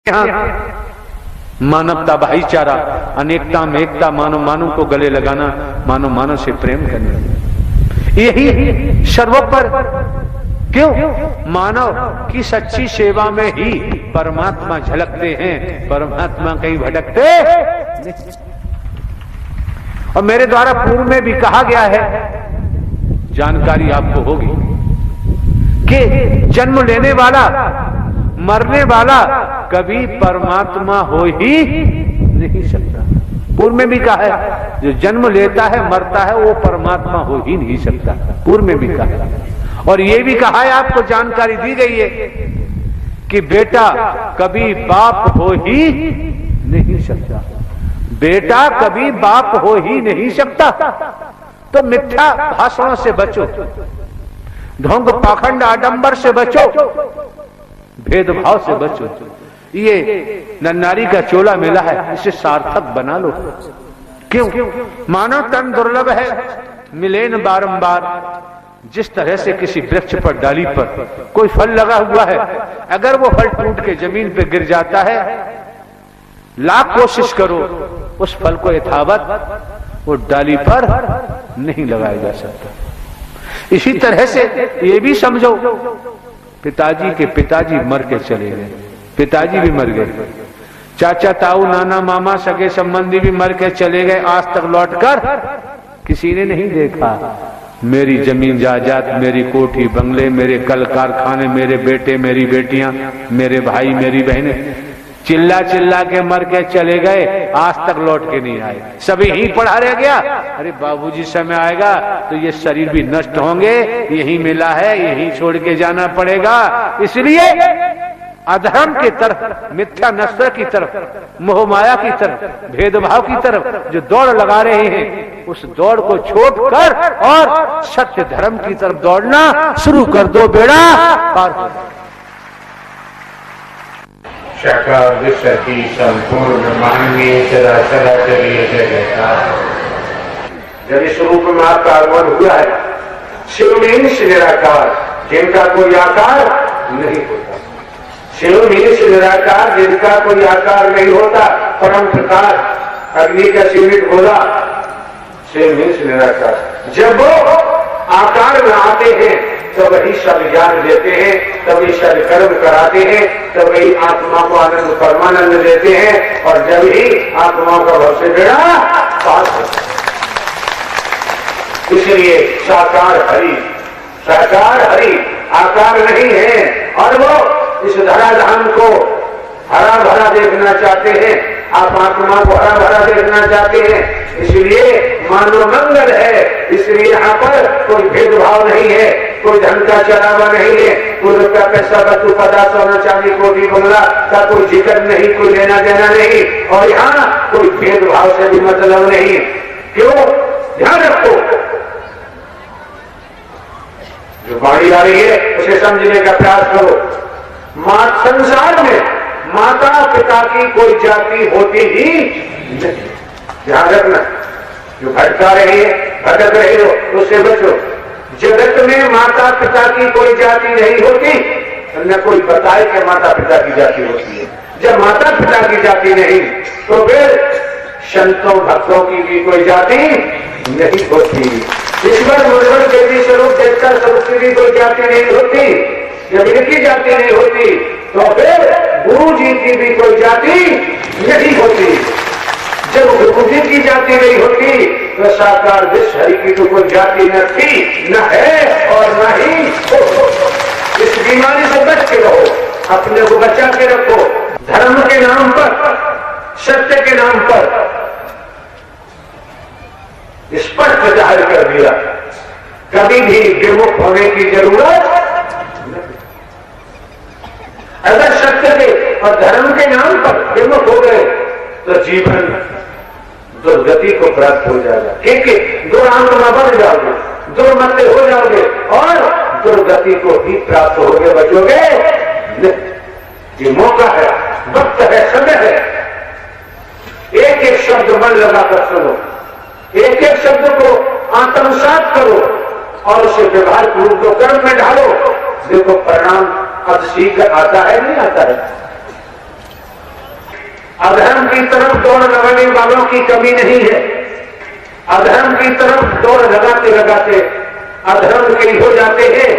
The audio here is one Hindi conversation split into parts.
यहाँ मानवता, भाईचारा, अनेकता में एकता, मानव मानव को गले लगाना, मानव मानव से प्रेम करना, यही सर्वोपर। क्यों? मानव की सच्ची सेवा में ही परमात्मा झलकते हैं, परमात्मा कहीं भटकते नहीं। और मेरे द्वारा पूर्व में भी कहा गया है, जानकारी आपको होगी कि जन्म लेने वाला, मरने वाला कभी परमात्मा हो ही नहीं सकता। पूर्व में भी कहा है, जो जन्म लेता है मरता है वो परमात्मा हो ही नहीं सकता। पूर्व में भी कहा है। और ये भी कहा है, आपको जानकारी दी गई है कि बेटा कभी बाप हो ही नहीं सकता। बेटा कभी बाप हो ही नहीं सकता। तो मिथ्या भाषणों से बचो, ढोंग पाखंड आडंबर से बचो, भेदभाव से बचो। ये नन्नारी का चोला मिला है, इसे सार्थक बना लो। क्यों? मानव तन दुर्लभ है, मिले न बारंबार। जिस तरह से किसी वृक्ष पर, डाली पर कोई फल लगा हुआ है, अगर वो फल टूट के जमीन पे गिर जाता है, लाख कोशिश करो, उस फल को यथावत वो डाली पर नहीं लगाया जा सकता। इसी तरह से ये भी समझो, पिताजी के पिताजी मर के चले गए, पिताजी भी मर गए, चाचा ताऊ नाना मामा सगे संबंधी भी मर के चले गए। आज तक लौटकर किसी ने नहीं देखा। मेरी जमीन जायदाद, मेरी कोठी बंगले, मेरे कल कारखाने, मेरे बेटे मेरी बेटियां, मेरे भाई मेरी बहनें चिल्ला चिल्ला के मर के चले गए, आज तक लौट के नहीं आए। सभी ही पड़ा रह गया। अरे बाबूजी समय आएगा तो ये शरीर भी नष्ट होंगे, यही मिला है, यही छोड़ के जाना पड़ेगा। इसलिए अधर्म की तरफ, मिथ्या नस्र की तरफ, मोह माया की तरफ, भेदभाव की तरफ जो दौड़ लगा रहे हैं, उस दौड़ को छोड़कर और सत्य धर्म की तरफ दौड़ना शुरू कर दो, बेड़ा पार हो। साकार विश्व की संपूर्ण मानवीय चराचरीय जगत जब इस रूप में आपका आगमन हुआ है, शिव मीन्स निराकार, जिनका कोई आकार नहीं होता। शिव मीन्स निराकार, जिनका कोई आकार नहीं होता। परम प्रकाश, अग्नि का सीमित होला, शिव मीन्स निराकार। जब वो आकार में आते हैं तो वही सब ज्ञान देते हैं, तभी सब कर्म कराते हैं, तभी आत्मा को आनंद परमानंद देते हैं, और जब ही आत्माओं का भव से बेड़ा पास होता है। इसलिए साकार हरि, साकार हरि आकार नहीं है। और वो इस धराधाम को हरा भरा देखना चाहते हैं, आप आत्मा को हरा भरा देखना चाहते हैं। इसलिए मानव मंगल है, इसलिए यहाँ पर कोई भेदभाव नहीं है, कोई धन का चढ़ावा नहीं है, कोई रुपया पैसा वस्तु पदार्थ सोना चांदी कोठी बंगला का कोई जिक्र नहीं, कोई लेना देना नहीं, और यहाँ कोई भेदभाव से भी मतलब नहीं। क्यों? ध्यान रखो, जो बाणी आ रही है उसे समझने का प्रयास करो। संसार में माता पिता की कोई जाति होती ही नहीं। ध्यान रखना, जो भटका रहे हैं, भटक रहे हो, उससे बचो। जगत में माता पिता की कोई जाति नहीं होती, न कोई बताए कि माता पिता की जाति होती है। जब माता पिता की जाति नहीं, तो फिर संतों भक्तों की भी कोई जाति नहीं होती। ईश्वर मुर्वर देवी स्वरूप देवता स्वरूप की भी कोई जाति नहीं होती। जब इनकी जाति नहीं होती, तो फिर गुरु जी की भी कोई जाति नहीं होती। जब गुरु जी की जाति नहीं होती, तो साकार विश्व हरि की तो कोई जाति न थी, न है और न ही हो। इस बीमारी से बच के रहो, अपने को बचा के रखो। धर्म के नाम पर, सत्य के नाम पर स्पष्ट जाहिर कर दिया, कभी भी विमुख होने की जरूरत नहीं। अगर सत्य के और धर्म के नाम पर विमुख हो गए तो जीवन दुर्गति को प्राप्त हो जाएगा। क्योंकि दुरांतमा बढ़ जाओगे, दुर्मत हो जाओगे और दुर्गति को भी प्राप्त होगे, बचोगे नहीं। ये मौका है, वक्त है, समय है। एक एक शब्द मन लगाकर सुनो, एक एक शब्द को आत्मसात करो और उसे व्यवहार रूप को कर्म में ढालो। देखो परिणाम अब शीघ्र आता है, नहीं आता है? अधर्म की तरफ दौड़ लगाने वालों की कमी नहीं है। अधर्म की तरफ दौड़ लगाते लगाते अधर्म के हो जाते हैं।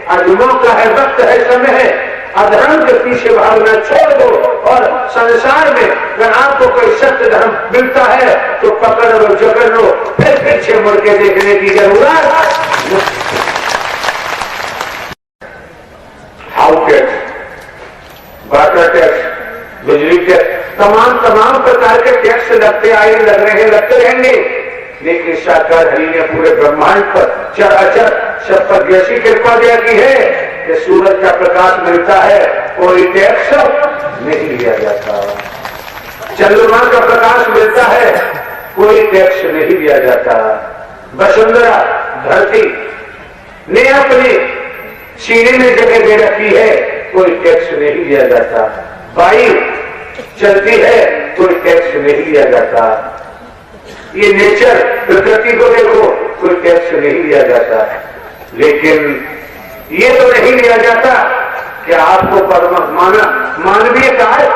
आज मौका है, वक्त है, समय है, अधर्म के पीछे भागना छोड़ दो और संसार में अगर आपको कोई सत्य धर्म मिलता है तो पकड़ लो, जकड़ लो, फिर पीछे मुड़ के देखने की जरूरत। हाउ टैक्स, वाटर टैक्स, बिजली टैक्स, तमाम प्रकार के टैक्स लगते आए, लग रहे हैं, लगते रहेंगे। लेकिन साकार हरि ने पूरे ब्रह्मांड पर चराचर सब पर जैसी कृपा दिया की है कि सूरज का प्रकाश मिलता है, कोई टैक्स नहीं लिया जाता। चंद्रमा का प्रकाश मिलता है, कोई टैक्स नहीं लिया जाता। वसुंधरा धरती ने अपने सीने में जगह दे रखी है, कोई टैक्स नहीं लिया जाता। वायु चलती है, कोई टैक्स नहीं लिया जाता। ये नेचर, प्रकृति को देखो, कोई टैक्स नहीं लिया जाता। लेकिन ये तो नहीं लिया जाता कि आपको मानवीय कार्य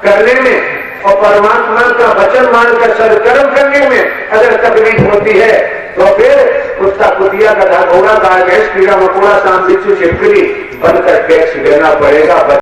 करने में और परमात्मा का वचन मानकर सदकर्म करने में अगर तकलीफ होती है तो फिर कुत्ता कुतिया गधा घोड़ा गाय भैंस कीड़ा मकोड़ा सांप बिच्छू छिपकली बनकर टैक्स देना पड़ेगा।